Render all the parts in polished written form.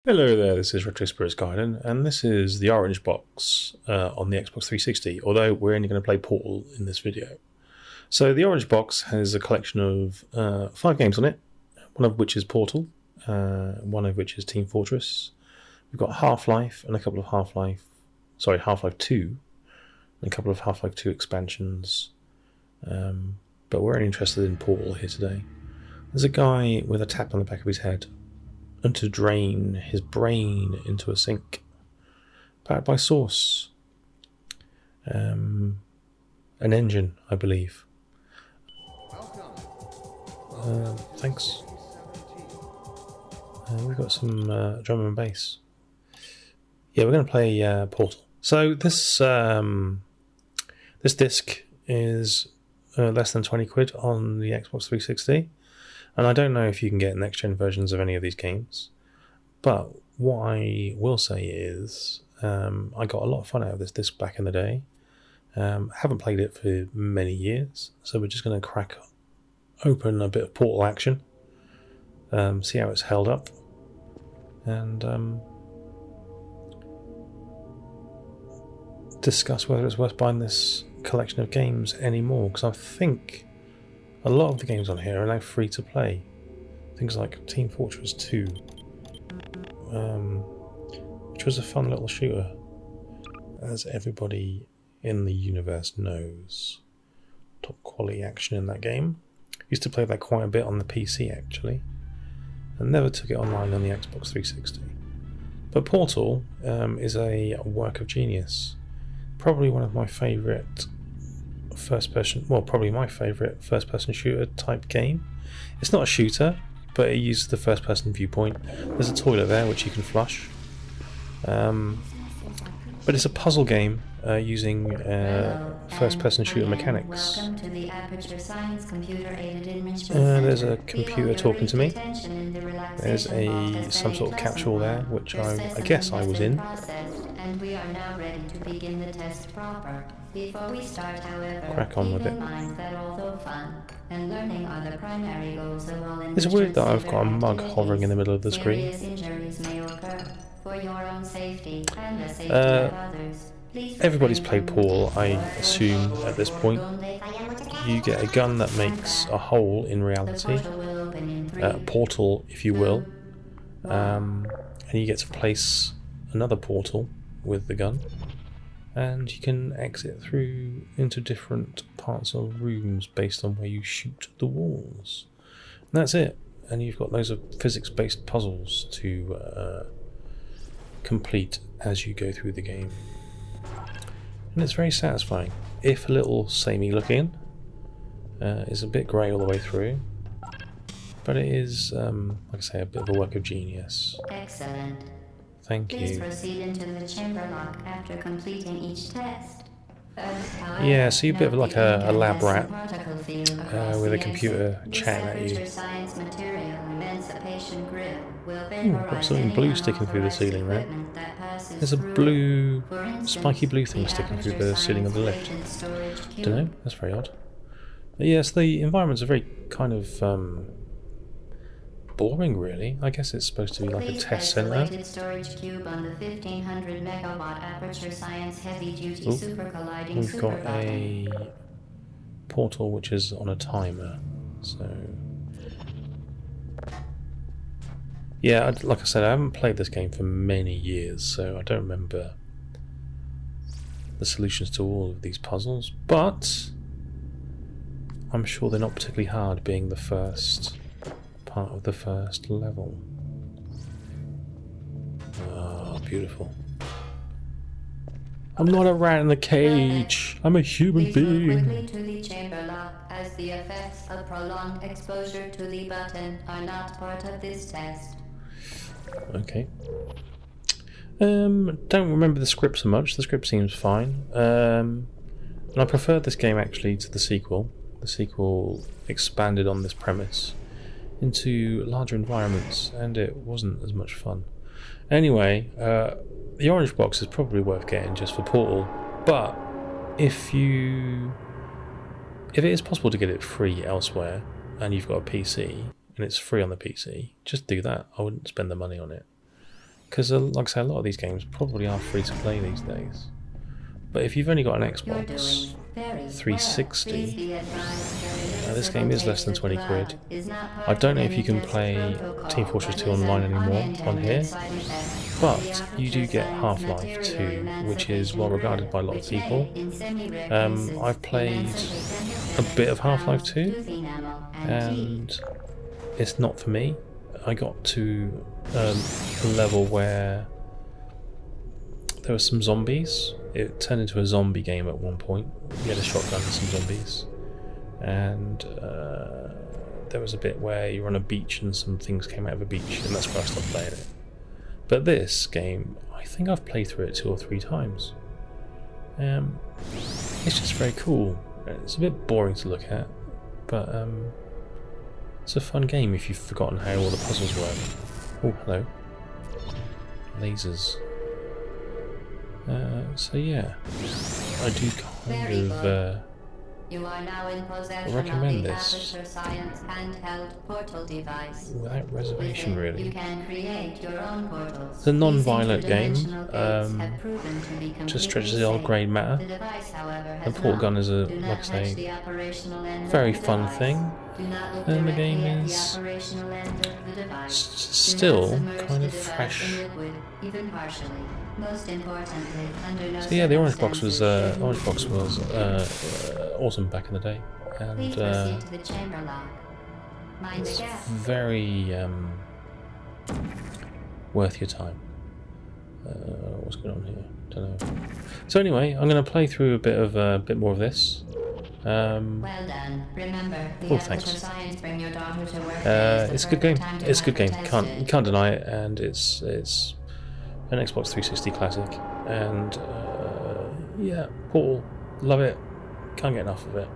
Hello there, this is Retro Spirits Gaiden, and this is the Orange Box on the Xbox 360, although we're only going to play Portal in this video. So the Orange Box has a collection of 5 games on it, one of which is Portal, one of which is Team Fortress. We've got Half-Life and a couple of Half-Life 2, and a couple of Half-Life 2 expansions, but we're only interested in Portal here today. There's a guy with a tap on the back of his head, and to drain his brain into a sink, powered by Source. An engine, I believe. Thanks. We've got some drum and bass. Yeah, we're going to play Portal. So this disc is less than 20 quid on the Xbox 360. And I don't know if you can get next-gen versions of any of these games, but what I will say is I got a lot of fun out of this disc back in the day. Haven't played it for many years, so we're just going to crack open a bit of Portal action, see how it's held up, and discuss whether it's worth buying this collection of games anymore, because I think a lot of the games on here are now free to play. Things like Team Fortress 2, which was a fun little shooter, as everybody in the universe knows. Top quality action in that game. Used to play that quite a bit on the PC actually, and never took it online on the Xbox 360. But Portal is a work of genius. Probably one of my favourite probably my favourite first-person shooter type game. It's not a shooter, but it uses the first-person viewpoint. There's a toilet there which you can flush. But it's a puzzle game using first-person shooter mechanics. There's a computer talking to me. There's some sort of capsule there, which I guess I was in. And we are now ready to begin the test proper. Before we start, however, crack on with it. That although fun and learning are the primary goals of all it's weird that I've got a mug hovering in the middle of the screen. Injuries may occur. For your own safety and the safety of others. Everybody's played Portal, I assume, at this point. You get a gun that makes a hole in reality, a portal, if you will, and you get to place another portal with the gun, and you can exit through into different parts of rooms based on where you shoot the walls. And that's it. And you've got loads of physics-based puzzles to complete as you go through the game. And it's very satisfying, if a little samey looking. It's a bit grey all the way through, but it is, like I say, a bit of a work of genius. Excellent. Thank you. Please proceed into the chamber lock after completing each test. Yeah, so you're a bit of like a lab rat with a computer chatting at you. Got something blue sticking through the ceiling there. There's a blue, spiky blue thing sticking through the ceiling of the lift. Don't know, that's very odd. But yes, the environments are very kind of boring, really. I guess it's supposed to be like a test center. We've got a portal which is on a timer, so yeah, like I said, I haven't played this game for many years, so I don't remember the solutions to all of these puzzles, but I'm sure they're not particularly hard, being the first part of the first level. Oh, beautiful. I'm not a rat in a cage. I'm a human being. Quickly to the chamber lock, as the effects of prolonged exposure to the button are not part of this test. Okay. Don't remember the script so much. The script seems fine. And I prefer this game actually to the sequel. The sequel expanded on this premise into larger environments, and it wasn't as much fun. Anyway, the Orange Box is probably worth getting just for Portal, but if it is possible to get it free elsewhere, and you've got a PC, and it's free on the PC, just do that. I wouldn't spend the money on it. because like I say, a lot of these games probably are free to play these days. But if you've only got an Xbox 360, this game is less than 20 quid. I don't know if you can play Team Fortress 2 online anymore on here, but you do get Half-Life 2, which is well regarded by a lot of people. I've played a bit of Half-Life 2, and it's not for me. I got to a level where there were some zombies. It turned into a zombie game at one point. You had a shotgun and some zombies, and there was a bit where you were on a beach and some things came out of a beach, and that's where I stopped playing it. But this game, I think I've played through it 2 or 3 times. It's just very cool. It's a bit boring to look at, but it's a fun game if you've forgotten how all the puzzles work. Oh, hello. Lasers. So yeah, I do kind of You are now in possession recommend of the this Aperture Science handheld portal device. without reservation, With it, really. You can create your own portals. It's a non-violent These game, interdimensional gates have proven to be just stretches completely the old safe. grey matter. The device, however, has The portal not. gun is a, Do like I not touch say, the operational end of very the fun device. thing. Do not look And the game directly at is the operational end of the device. still Do not submerge kind the of device fresh. in liquid, even partially. Most importantly, under no So yeah, the Orange Box was circumstances awesome back in the day, Please and proceed to the chamber lock. Mind the it's gap. very worth your time. What's going on here? Don't know. So anyway, I'm going to play through a bit more of this. Well done. Remember, the Oh, Aperture thanks. Science Bring Your Daughter to Work It's a good game. It's a good game. You can't deny it, and it's an Xbox 360 classic. And yeah, Portal, love it. Can't get enough of it.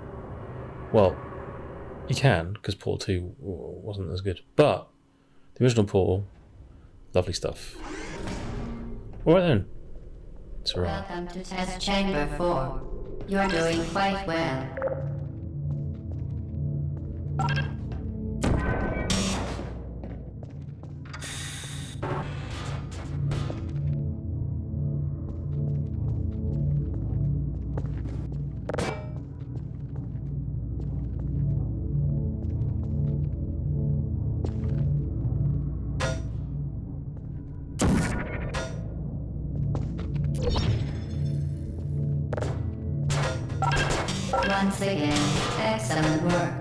Well, you can, because Portal 2 wasn't as good, but the original Portal, lovely stuff. All right then. It's alright. Welcome to Test Chamber 4. You're doing quite well. Once again, excellent work.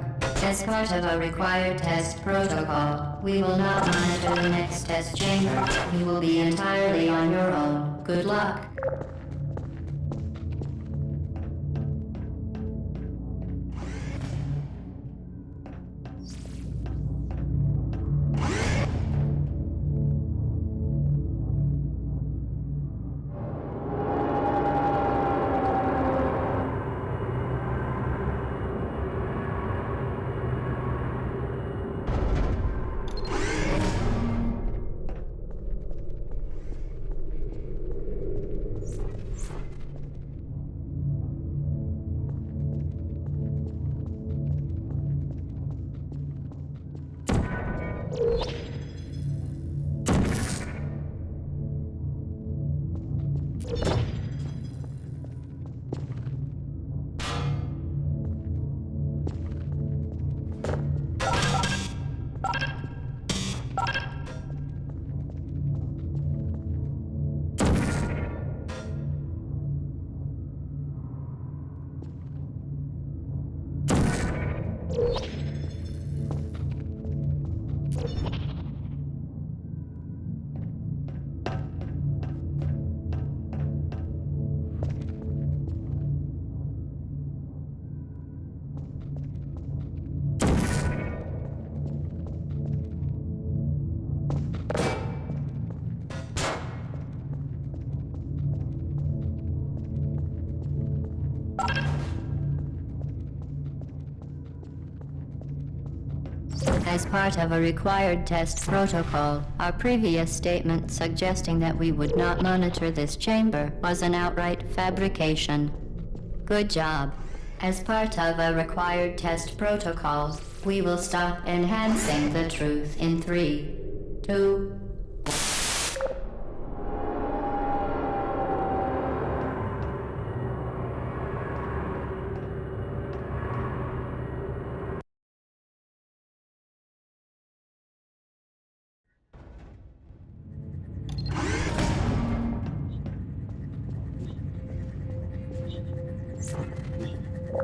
As part of a required test protocol, we will not monitor the next test chamber. You will be entirely on your own. Good luck. As part of a required test protocol, our previous statement suggesting that we would not monitor this chamber was an outright fabrication. Good job. As part of a required test protocol, we will stop enhancing the truth in 3, 2,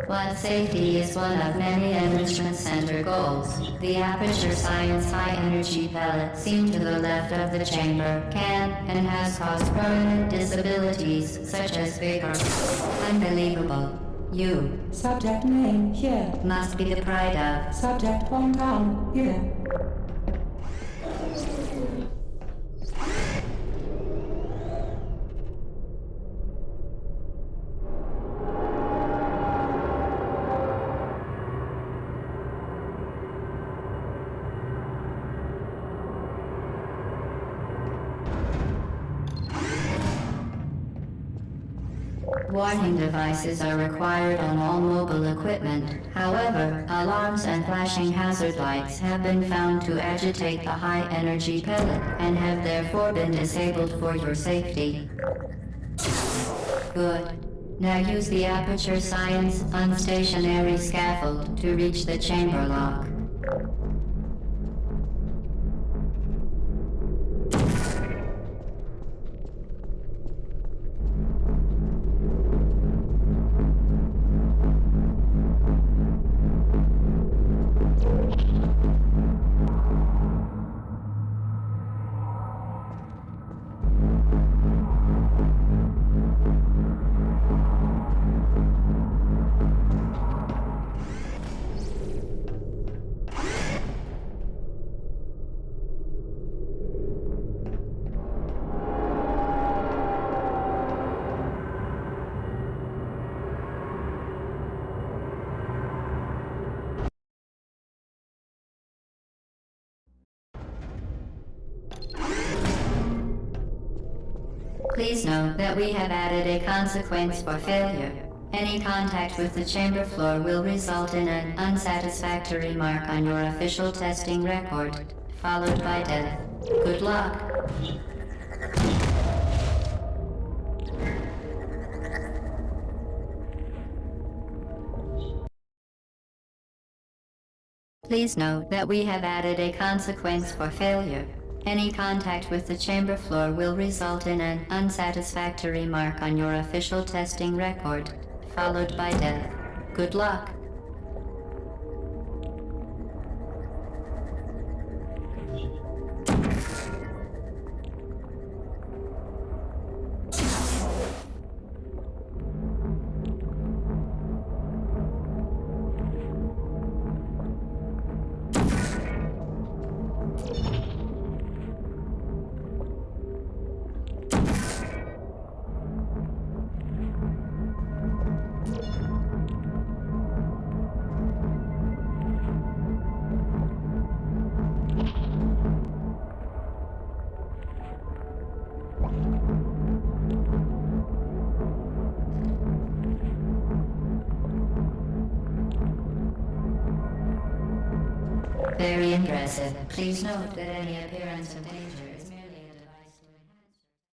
While safety is one of many Enrichment Center goals, the Aperture Science high-energy pellet seen to the left of the chamber can and has caused permanent disabilities such as vigor. Unbelievable. You Subject name here. must be the pride of. Subject hometown here. Warning devices are required on all mobile equipment. However, alarms and flashing hazard lights have been found to agitate the high-energy pellet and have therefore been disabled for your safety. Good. Now use the Aperture Science unstationary scaffold to reach the chamber lock. Please note that we have added a consequence for failure. Any contact with the chamber floor will result in an unsatisfactory mark on your official testing record, followed by death. Good luck. Please note that we have added a consequence for failure. Any contact with the chamber floor will result in an unsatisfactory mark on your official testing record, followed by death. Good luck. Very impressive. Please note that any appearance of any